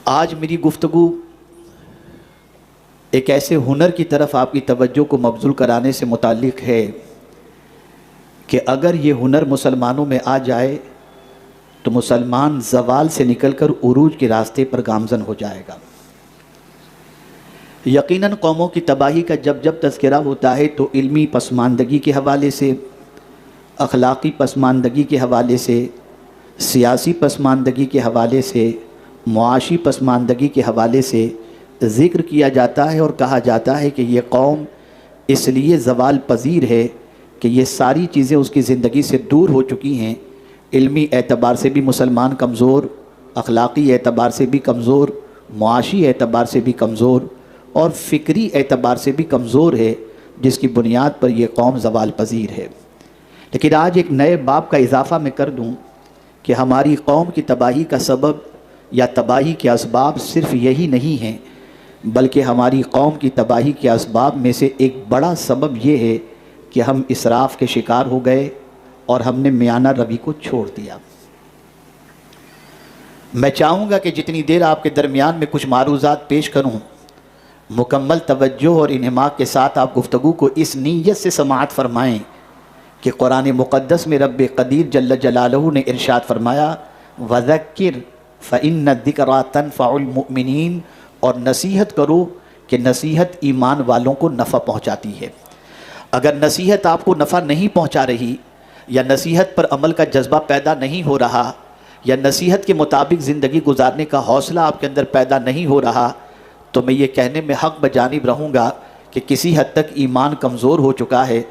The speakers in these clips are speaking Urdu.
آج میری گفتگو ایک ایسے ہنر کی طرف آپ کی توجہ کو مبذول کرانے سے متعلق ہے کہ اگر یہ ہنر مسلمانوں میں آ جائے تو مسلمان زوال سے نکل کر عروج کے راستے پر گامزن ہو جائے گا۔ یقیناً قوموں کی تباہی کا جب جب تذکرہ ہوتا ہے تو علمی پسماندگی کے حوالے سے، اخلاقی پسماندگی کے حوالے سے، سیاسی پسماندگی کے حوالے سے، معاشی پسماندگی کے حوالے سے ذکر کیا جاتا ہے اور کہا جاتا ہے کہ یہ قوم اس لیے زوال پذیر ہے کہ یہ ساری چیزیں اس کی زندگی سے دور ہو چکی ہیں۔ علمی اعتبار سے بھی مسلمان کمزور، اخلاقی اعتبار سے بھی کمزور، معاشی اعتبار سے بھی کمزور اور فکری اعتبار سے بھی کمزور ہے، جس کی بنیاد پر یہ قوم زوال پذیر ہے۔ لیکن آج ایک نئے باب کا اضافہ میں کر دوں کہ ہماری قوم کی تباہی کا سبب یا تباہی کے اسباب صرف یہی نہیں ہیں، بلکہ ہماری قوم کی تباہی کے اسباب میں سے ایک بڑا سبب یہ ہے کہ ہم اسراف کے شکار ہو گئے اور ہم نے میانہ روی کو چھوڑ دیا۔ میں چاہوں گا کہ جتنی دیر آپ کے درمیان میں کچھ معروضات پیش کروں، مکمل توجہ اور انہماک کے ساتھ آپ گفتگو کو اس نیت سے سماعت فرمائیں کہ قرآن مقدس میں رب قدیر جل جلالہ نے ارشاد فرمایا وَذَكِّرْ فَإِنَّ الذِّكْرَىٰ تَنفَعُ الْمُؤْمِنِينَ، اور نصیحت کرو کہ نصیحت ایمان والوں کو نفع پہنچاتی ہے۔ اگر نصیحت آپ کو نفع نہیں پہنچا رہی، یا نصیحت پر عمل کا جذبہ پیدا نہیں ہو رہا، یا نصیحت کے مطابق زندگی گزارنے کا حوصلہ آپ کے اندر پیدا نہیں ہو رہا، تو میں یہ کہنے میں حق بجانب رہوں گا کہ کسی حد تک ایمان کمزور ہو چکا ہے۔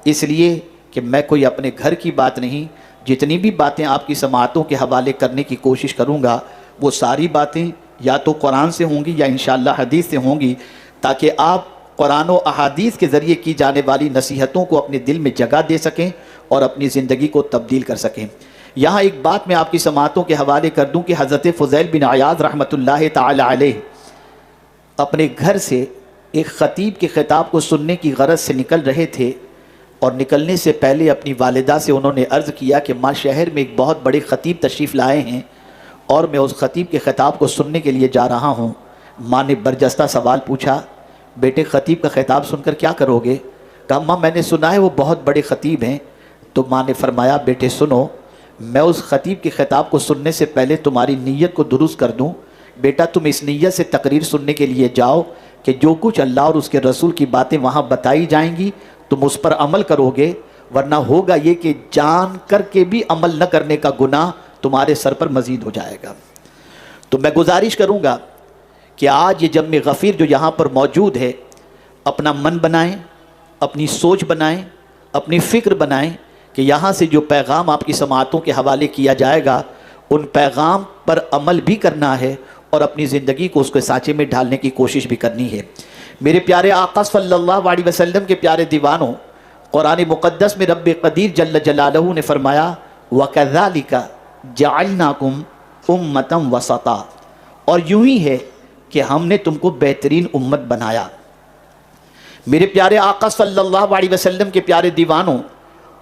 اس لیے کہ میں کوئی اپنے گھر کی بات نہیں، جتنی بھی باتیں آپ کی سماعتوں کے حوالے کرنے کی کوشش کروں گا وہ ساری باتیں یا تو قرآن سے ہوں گی یا انشاءاللہ حدیث سے ہوں گی، تاکہ آپ قرآن و احادیث کے ذریعے کی جانے والی نصیحتوں کو اپنے دل میں جگہ دے سکیں اور اپنی زندگی کو تبدیل کر سکیں۔ یہاں ایک بات میں آپ کی سماعتوں کے حوالے کر دوں کہ حضرت فضیل بن عیاض رحمۃ اللہ تعالی علیہ اپنے گھر سے ایک خطیب کے خطاب کو سننے کی غرض سے نکل رہے تھے، اور نکلنے سے پہلے اپنی والدہ سے انہوں نے عرض کیا کہ ماں، شہر میں ایک بہت بڑے خطیب تشریف لائے ہیں اور میں اس خطیب کے خطاب کو سننے کے لیے جا رہا ہوں۔ ماں نے برجستہ سوال پوچھا، بیٹے خطیب کا خطاب سن کر کیا کرو گے؟ کہا ماں، میں نے سنا ہے وہ بہت بڑے خطیب ہیں۔ تو ماں نے فرمایا بیٹے سنو، میں اس خطیب کے خطاب کو سننے سے پہلے تمہاری نیت کو درست کر دوں۔ بیٹا تم اس نیت سے تقریر سننے کے لیے جاؤ کہ جو کچھ اللہ اور اس کے رسول کی باتیں وہاں بتائی جائیں گی تم اس پر عمل کرو گے، ورنہ ہوگا یہ کہ جان کر کے بھی عمل نہ کرنے کا گناہ تمہارے سر پر مزید ہو جائے گا۔ تو میں گزارش کروں گا کہ آج یہ جمع غفیر جو یہاں پر موجود ہے، اپنا من بنائیں، اپنی سوچ بنائیں، اپنی فکر بنائیں کہ یہاں سے جو پیغام آپ کی سماعتوں کے حوالے کیا جائے گا ان پیغام پر عمل بھی کرنا ہے اور اپنی زندگی کو اس کے سانچے میں ڈھالنے کی کوشش بھی کرنی ہے۔ میرے پیارے آقا صلی اللہ علیہ وسلم کے پیارے دیوانوں، قرآن مقدس میں رب قدیر جل جلالہ نے فرمایا وَكَذَلِكَ جَعَلْنَاكُمْ أُمَّةً وَسَطًا، اور یوں ہی ہے کہ ہم نے تم کو بہترین امت بنایا۔ میرے پیارے آقا صلی اللہ علیہ وسلم کے پیارے دیوانوں،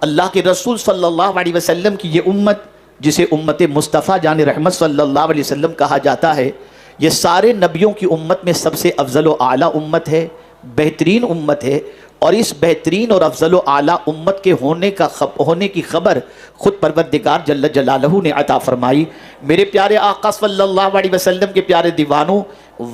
اللہ کے رسول صلی اللہ علیہ وسلم کی یہ امت جسے امت مصطفیٰ جان رحمت صلی اللہ علیہ وسلم کہا جاتا ہے، یہ سارے نبیوں کی امت میں سب سے افضل و اعلیٰ امت ہے، بہترین امت ہے، اور اس بہترین اور افضل و اعلیٰ امت کے ہونے کی خبر خود پروردگار جل جلالہ نے عطا فرمائی۔ میرے پیارے آقا صلی اللہ علیہ وسلم کے پیارے دیوانوں،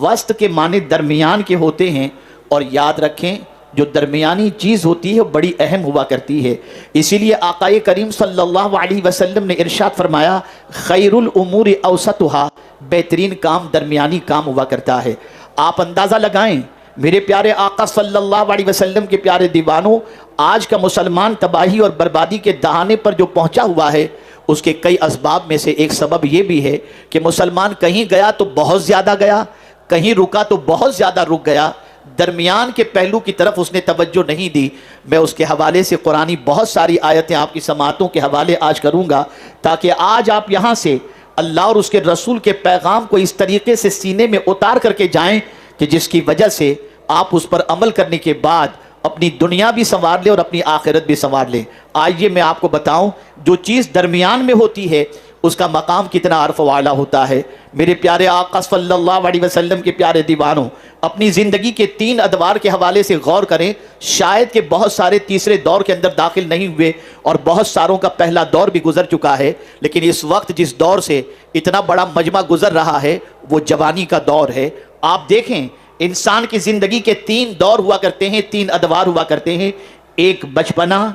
وسط کے معنی درمیان کے ہوتے ہیں، اور یاد رکھیں جو درمیانی چیز ہوتی ہے وہ بڑی اہم ہوا کرتی ہے۔ اسی لیے آقا کریم صلی اللہ علیہ وسلم نے ارشاد فرمایا خیر الامور اوسطھا، بہترین کام درمیانی کام ہوا کرتا ہے۔ آپ اندازہ لگائیں میرے پیارے آقا صلی اللہ علیہ وسلم کے پیارے دیوانوں، آج کا مسلمان تباہی اور بربادی کے دہانے پر جو پہنچا ہوا ہے، اس کے کئی اسباب میں سے ایک سبب یہ بھی ہے کہ مسلمان کہیں گیا تو بہت زیادہ گیا، کہیں رکا تو بہت زیادہ رک گیا، درمیان کے پہلو کی طرف اس نے توجہ نہیں دی۔ میں اس کے حوالے سے قرآنی بہت ساری آیتیں آپ کی سماعتوں کے حوالے آج کروں گا، تاکہ آج آپ یہاں سے اللہ اور اس کے رسول کے پیغام کو اس طریقے سے سینے میں اتار کر کے جائیں کہ جس کی وجہ سے آپ اس پر عمل کرنے کے بعد اپنی دنیا بھی سنوار لیں اور اپنی آخرت بھی سنوار لیں۔ آئیے میں آپ کو بتاؤں، جو چیز درمیان میں ہوتی ہے اس کا مقام کتنا عرف و اعلیٰ ہوتا ہے۔ میرے پیارے آقا صلی اللہ علیہ وسلم کے پیارے دیوانوں، اپنی زندگی کے 3 ادوار کے حوالے سے غور کریں۔ شاید کہ بہت سارے تیسرے دور کے اندر داخل نہیں ہوئے اور بہت ساروں کا پہلا دور بھی گزر چکا ہے، لیکن اس وقت جس دور سے اتنا بڑا مجمع گزر رہا ہے وہ جوانی کا دور ہے۔ آپ دیکھیں انسان کی زندگی کے 3 دور ہوا کرتے ہیں، 3 ادوار ہوا کرتے ہیں، ایک بچپنا،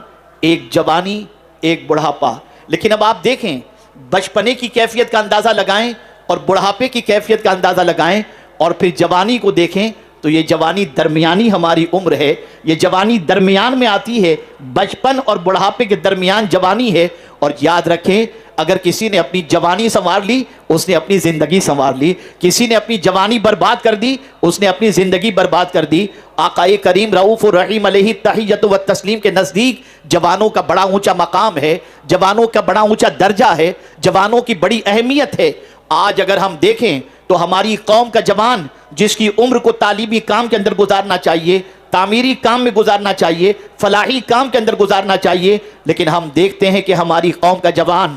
ایک جوانی، ایک بڑھاپا۔ لیکن اب آپ دیکھیں بچپنے کی کیفیت کا اندازہ لگائیں اور بڑھاپے کی کیفیت کا اندازہ لگائیں اور پھر جوانی کو دیکھیں تو یہ جوانی درمیانی ہماری عمر ہے، یہ جوانی درمیان میں آتی ہے، بچپن اور بڑھاپے کے درمیان جوانی ہے۔ اور یاد رکھیں اگر کسی نے اپنی جوانی سنوار لی اس نے اپنی زندگی سنوار لی، کسی نے اپنی جوانی برباد کر دی اس نے اپنی زندگی برباد کر دی۔ آقا کریم رؤوف الرحیم علیہ التحیۃ والتسلیم کے نزدیک جوانوں کا بڑا اونچا مقام ہے، جوانوں کا بڑا اونچا درجہ ہے، جوانوں کی بڑی اہمیت ہے۔ آج اگر ہم دیکھیں تو ہماری قوم کا جوان جس کی عمر کو تعلیمی کام کے اندر گزارنا چاہیے، تعمیری کام میں گزارنا چاہیے، فلاحی کام کے اندر گزارنا چاہیے، لیکن ہم دیکھتے ہیں کہ ہماری قوم کا جوان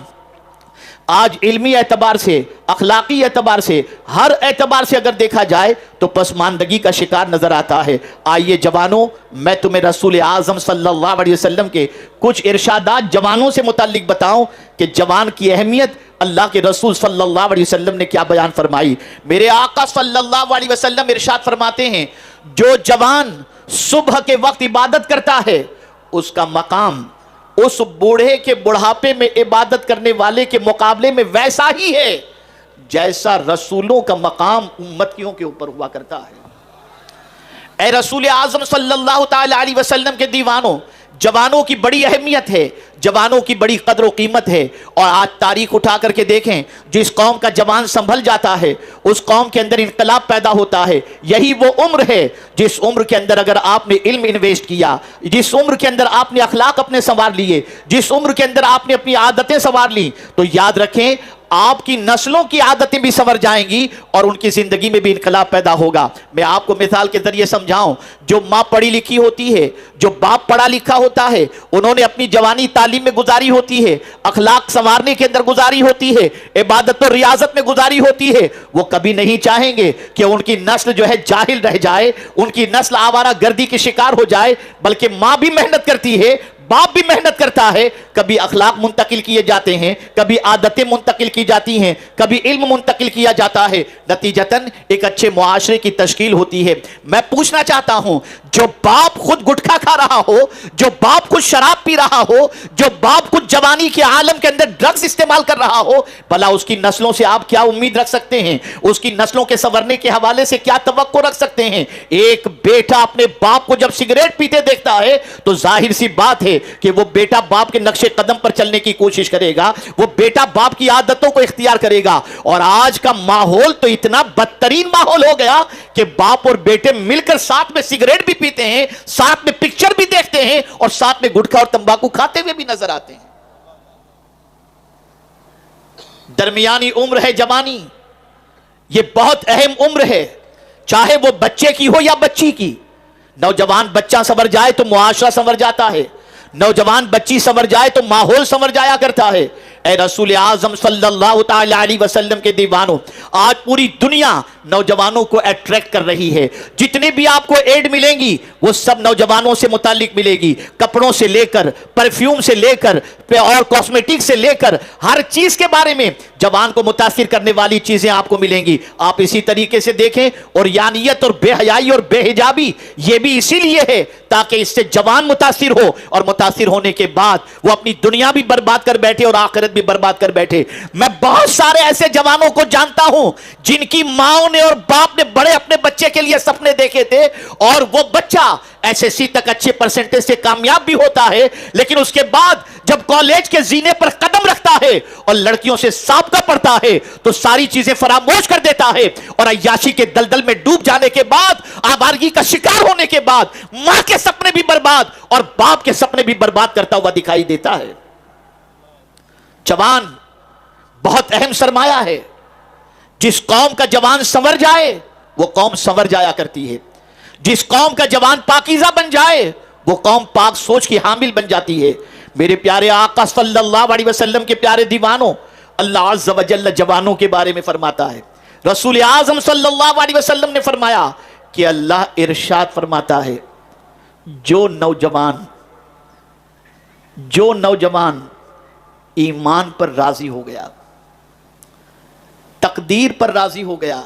آج علمی اعتبار سے، اخلاقی اعتبار سے، ہر اعتبار سے اگر دیکھا جائے تو پسماندگی کا شکار نظر آتا ہے۔ آئیے جوانوں، میں تمہیں رسول اعظم صلی اللہ علیہ وسلم کے کچھ ارشادات جوانوں سے متعلق بتاؤں کہ جوان کی اہمیت اللہ کے رسول صلی اللہ علیہ وسلم نے کیا بیان فرمائی۔ میرے آقا صلی اللہ علیہ وسلم ارشاد فرماتے ہیں جو جوان صبح کے وقت عبادت کرتا ہے اس کا مقام اس بوڑھے کے بڑھاپے میں عبادت کرنے والے کے مقابلے میں ویسا ہی ہے جیسا رسولوں کا مقام امتیوں کے اوپر ہوا کرتا ہے۔ اے رسول اعظم صلی اللہ تعالی علیہ وسلم کے دیوانوں، جوانوں کی بڑی اہمیت ہے، جوانوں کی بڑی قدر و قیمت ہے۔ اور آج تاریخ اٹھا کر کے دیکھیں، جس قوم کا جوان سنبھل جاتا ہے اس قوم کے اندر انقلاب پیدا ہوتا ہے۔ یہی وہ عمر ہے جس عمر کے اندر اگر آپ نے علم انویسٹ کیا، جس عمر کے اندر آپ نے اخلاق اپنے سنوار لیے، جس عمر کے اندر آپ نے اپنی عادتیں سنوار لی، تو یاد رکھیں آپ کی نسلوں کی عادتیں بھی سنور جائیں گی اور ان کی زندگی میں بھی انقلاب پیدا ہوگا۔ میں آپ کو مثال کے ذریعے سمجھاؤں، جو ماں پڑھی لکھی ہوتی ہے، جو باپ پڑھا لکھا ہوتا ہے، انہوں نے اپنی جوانی تعلیم میں گزاری ہوتی ہے، اخلاق سنوارنے کے اندر گزاری ہوتی ہے، عبادت و ریاضت میں گزاری ہوتی ہے، وہ کبھی نہیں چاہیں گے کہ ان کی نسل جو ہے جاہل رہ جائے، ان کی نسل آوارہ گردی کی شکار ہو جائے، بلکہ ماں بھی محنت کرتی ہے، باپ بھی محنت کرتا ہے، کبھی اخلاق منتقل کیے جاتے ہیں، کبھی عادتیں منتقل کی جاتی ہیں، کبھی علم منتقل کیا جاتا ہے، نتیجتاً ایک اچھے معاشرے کی تشکیل ہوتی ہے۔ میں پوچھنا چاہتا ہوں جو باپ خود گٹکھا کھا رہا ہو، جو باپ خود شراب پی رہا ہو، جو باپ خود جوانی کے عالم کے اندر ڈرگز استعمال کر رہا ہو، بھلا اس کی نسلوں سے آپ کیا امید رکھ سکتے ہیں؟ اس کی نسلوں کے سنورنے کے حوالے سے کیا توقع رکھ سکتے ہیں؟ ایک بیٹا اپنے باپ کو جب سگریٹ پیتے دیکھتا ہے تو ظاہر سی بات ہے کہ وہ بیٹا باپ کے نقش قدم پر چلنے کی کوشش کرے گا، وہ بیٹا باپ کی عادتوں کو اختیار کرے گا۔ اور آج کا ماحول تو اتنا بدترین ماحول ہو گیا کہ باپ اور بیٹے مل کر ساتھ میں سگریٹ بھی پیتے ہیں، ساتھ میں پکچر بھی دیکھتے ہیں اور ساتھ میں گٹکا اور تمباکو کھاتے ہوئے بھی نظر آتے ہیں۔ درمیانی عمر ہے جوانی، یہ بہت اہم عمر ہے، چاہے وہ بچے کی ہو یا بچی کی۔ نوجوان بچہ سنور جائے تو معاشرہ سنور جاتا ہے، نوجوان بچی سنور جائے تو ماحول سنور جایا کرتا ہے۔ اے رسول اعظم صلی اللہ تعالی علیہ وسلم کے دیوانوں، آج پوری دنیا نوجوانوں کو اٹریکٹ کر رہی ہے۔ جتنے بھی آپ کو ایڈ ملیں گی وہ سب نوجوانوں سے متعلق ملے گی، کپڑوں سے لے کر، پرفیوم سے لے کر اور کاسمیٹک سے لے کر ہر چیز کے بارے میں جوان کو متاثر کرنے والی چیزیں آپ کو ملیں گی۔ آپ اسی طریقے سے دیکھیں، اور یانیت اور بے حیائی اور بے حجابی یہ بھی اسی لیے ہے تاکہ اس سے جوان متاثر ہو، اور متاثر ہونے کے بعد وہ اپنی دنیا بھی برباد کر بیٹھے اور آخرت بھی برباد کر بیٹھے۔ میں بہت سارے ایسے جوانوں کو جانتا ہوں جن کی ماں نے اور باپ نے بڑے اپنے بچے کے لیے سپنے دیکھے تھے، اور وہ بچہ ایس ایس سی تک اچھے پرسنٹیج سے کامیاب بھی ہوتا ہے، لیکن اس کے بعد جب کالج کے زینے پر قدم رکھتا ہے اور لڑکیوں سے سابقہ پڑتا ہے تو ساری چیزیں فراموش کر دیتا ہے، اور عیاشی کے دلدل میں ڈوب جانے کے بعد، آوارگی کا شکار ہونے کے بعد ماں کے سپنے بھی برباد اور باپ کے سپنے بھی برباد کرتا ہوا دکھائی دیتا ہے۔ جوان بہت اہم سرمایہ ہے، جس قوم کا جوان سنور جائے وہ قوم سنور جایا کرتی ہے، جس قوم کا جوان پاکیزہ بن جائے وہ قوم پاک سوچ کی حامل بن جاتی ہے۔ میرے پیارے آقا صلی اللہ علیہ وسلم کے پیارے دیوانوں، اللہ عز و جل جوانوں کے بارے میں فرماتا ہے. رسول اعظم صلی اللہ علیہ وسلم نے فرمایا کہ اللہ ارشاد فرماتا ہے جو نوجوان ایمان پر راضی ہو گیا، تقدیر پر راضی ہو گیا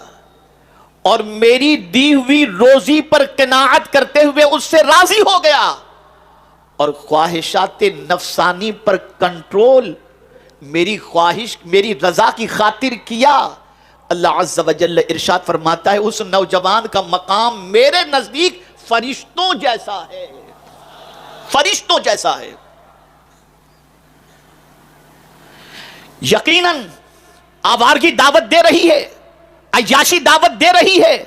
اور میری دی ہوئی روزی پر قناعت کرتے ہوئے اس سے راضی ہو گیا اور خواہشات نفسانی پر کنٹرول میری خواہش میری رضا کی خاطر کیا، اللہ عز و جل ارشاد فرماتا ہے اس نوجوان کا مقام میرے نزدیک فرشتوں جیسا ہے، فرشتوں جیسا ہے. یقیناً آوارگی دعوت دے رہی ہے، عیاشی دعوت دے رہی ہے،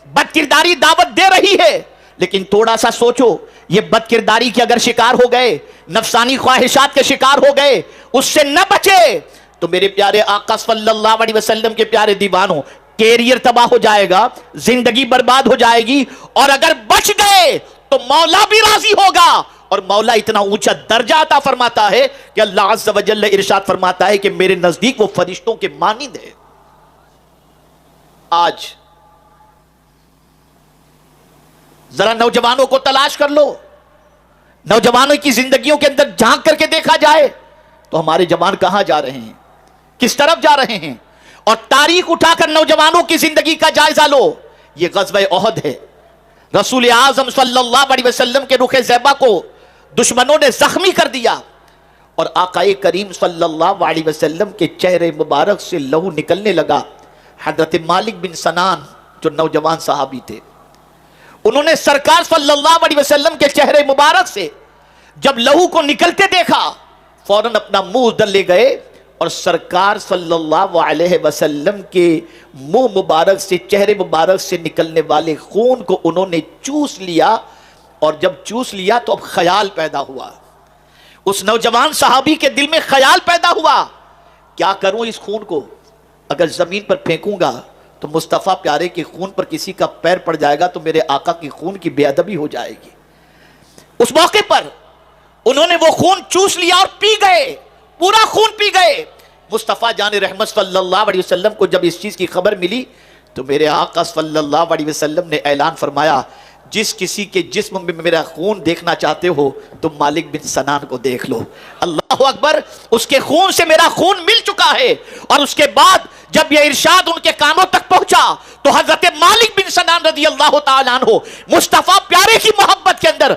بد کرداری دعوت دے رہی ہے، لیکن تھوڑا سا سوچو یہ بد کرداری کے اگر شکار ہو گئے، نفسانی خواہشات کے شکار ہو گئے، اس سے نہ بچے تو میرے پیارے آقا صلی اللہ علیہ وسلم کے پیارے دیوانوں کیریئر تباہ ہو جائے گا، زندگی برباد ہو جائے گی، اور اگر بچ گئے تو مولا بھی راضی ہوگا. اور مولا اتنا اونچا درجہ عطا فرماتا ہے کہ اللہ عز و جل ارشاد فرماتا ہے کہ میرے نزدیک وہ فرشتوں کے مانند ہے. آج ذرا نوجوانوں کو تلاش کر لو، نوجوانوں کی زندگیوں کے اندر جھانک کر کے دیکھا جائے تو ہمارے جوان کہاں جا رہے ہیں، کس طرف جا رہے ہیں. اور تاریخ اٹھا کر نوجوانوں کی زندگی کا جائزہ لو. یہ غزوہ احد ہے، رسول اعظم صلی اللہ علیہ وسلم کے رخ زیبا کو دشمنوں نے زخمی کر دیا اور آقا کریم صلی اللہ علیہ وسلم کے چہرے مبارک سے لہو نکلنے لگا. حضرت مالک بن سنان جو نوجوان صحابی تھے، انہوں نے سرکار صلی اللہ علیہ وسلم کے چہرے مبارک سے جب لہو کو نکلتے دیکھا فوراً اپنا منہ ادھر لے گئے اور سرکار صلی اللہ علیہ وسلم کے منہ مبارک سے چہرے مبارک سے نکلنے والے خون کو انہوں نے چوس لیا. اور جب چوس لیا تو اب خیال پیدا ہوا، اس نوجوان صحابی کے دل میں خیال پیدا ہوا کیا کروں اس خون کو، اگر زمین پر پھینکوں گا تو مصطفیٰ پیارے کے خون پر کسی کا پیر پڑ جائے گا تو میرے آقا کی خون کی بے ادبی ہو جائے گی. اس موقع پر انہوں نے وہ خون چوس لیا اور پی گئے، پورا خون پی گئے. مصطفیٰ جان رحمت صلی اللہ علیہ وسلم کو جب اس چیز کی خبر ملی تو میرے آقا صلی اللہ علیہ وسلم نے اعلان فرمایا جس کسی کے جسم میں میرا خون دیکھنا چاہتے ہو تم مالک بن سنان کو دیکھ لو. اللہ اکبر، اس کے خون سے میرا خون مل چکا ہے. اور اس کے بعد جب یہ ارشاد ان کے کانوں تک پہنچا تو حضرت مالک بن سنان رضی اللہ تعالیٰ عنہ مصطفیٰ پیارے کی محبت کے اندر،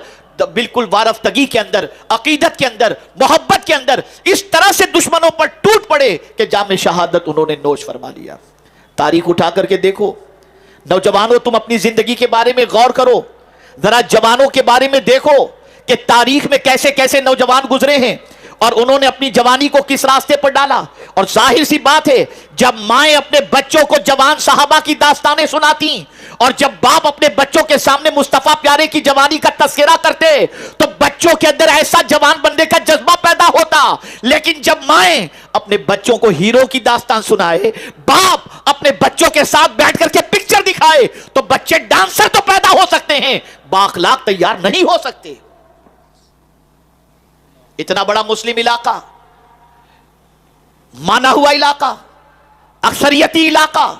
بالکل وارفتگی کے اندر، عقیدت کے اندر، محبت کے اندر اس طرح سے دشمنوں پر ٹوٹ پڑے کہ جام شہادت انہوں نے نوش فرما لیا. تاریخ اٹھا کر کے دیکھو، نوجوانوں تم اپنی زندگی کے بارے میں غور کرو، ذرا جوانوں کے بارے میں دیکھو کہ تاریخ میں کیسے کیسے نوجوان گزرے ہیں اور انہوں نے اپنی جوانی کو کس راستے پر ڈالا. اور ظاہر سی بات ہے جب مائیں اپنے بچوں کو جوان صحابہ کی داستانیں سناتی اور جب باپ اپنے بچوں کے سامنے مصطفیٰ پیارے کی جوانی کا تذکرہ کرتے تو بچوں کے اندر ایسا جوان بننے کا جذبہ پیدا ہوتا. لیکن جب مائیں اپنے بچوں کو ہیرو کی داستان سنائے، باپ اپنے بچوں کے ساتھ بیٹھ کر کے پکچر دکھائے تو بچے ڈانسر تو پیدا ہو سکتے ہیں، بااخلاق تیار نہیں ہو سکتے. اتنا بڑا مسلم علاقہ، مانا ہوا علاقہ، اکثریتی علاقہ،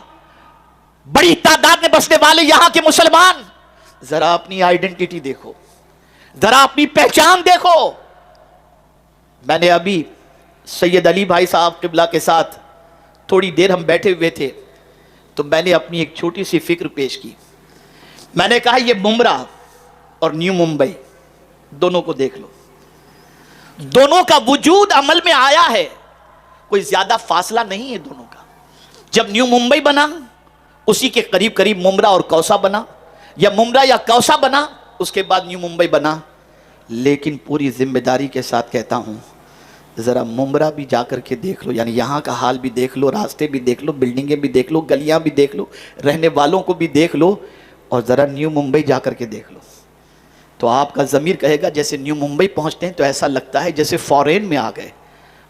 بڑی تعداد میں بسنے والے یہاں کے مسلمان، ذرا اپنی آئیڈینٹی دیکھو، ذرا اپنی پہچان دیکھو. میں نے ابھی سید علی بھائی صاحب قبلہ کے ساتھ تھوڑی دیر ہم بیٹھے ہوئے تھے تو میں نے اپنی ایک چھوٹی سی فکر پیش کی. میں نے کہا یہ ممبرا اور نیو ممبئی دونوں کو دیکھ لو، دونوں کا وجود عمل میں آیا ہے، کوئی زیادہ فاصلہ نہیں ہے دونوں کا. جب نیو ممبئی بنا اسی کے قریب قریب ممبرا اور کوسا بنا، یا ممبرا یا کوسا بنا اس کے بعد نیو ممبئی بنا. لیکن پوری ذمہ داری کے ساتھ کہتا ہوں ذرا ممبرا بھی جا کر کے دیکھ لو، یعنی یہاں کا حال بھی دیکھ لو، راستے بھی دیکھ لو، بلڈنگیں بھی دیکھ لو، گلیاں بھی دیکھ لو، رہنے والوں کو بھی دیکھ لو، اور ذرا نیو ممبئی جا کر کے دیکھ لو تو آپ کا ضمیر کہے گا جیسے نیو ممبئی پہنچتے ہیں تو ایسا لگتا ہے جیسے فورین میں آ گئے،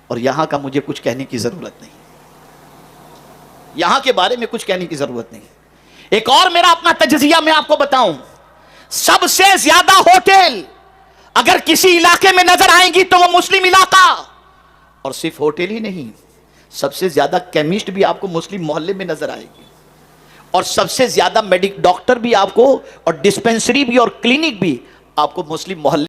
اور یہاں کا مجھے کچھ کہنے کی ضرورت نہیں، یہاں کے بارے میں کچھ کہنے کی ضرورت نہیں. ایک اور میرا اپنا تجزیہ میں آپ کو بتاؤں، سب سے زیادہ ہوٹل اگر کسی علاقے میں نظر آئیں گی تو وہ مسلم علاقہ، اور صرف ہوٹل ہی نہیں، سب سے زیادہ کیمسٹ بھی آپ کو مسلم محلے میں نظر آئے گی، اور سب سے زیادہ ڈاکٹر بھی آپ کو، اور ڈسپینسری بھی اور کلینک بھی آپ کو مسلم محلے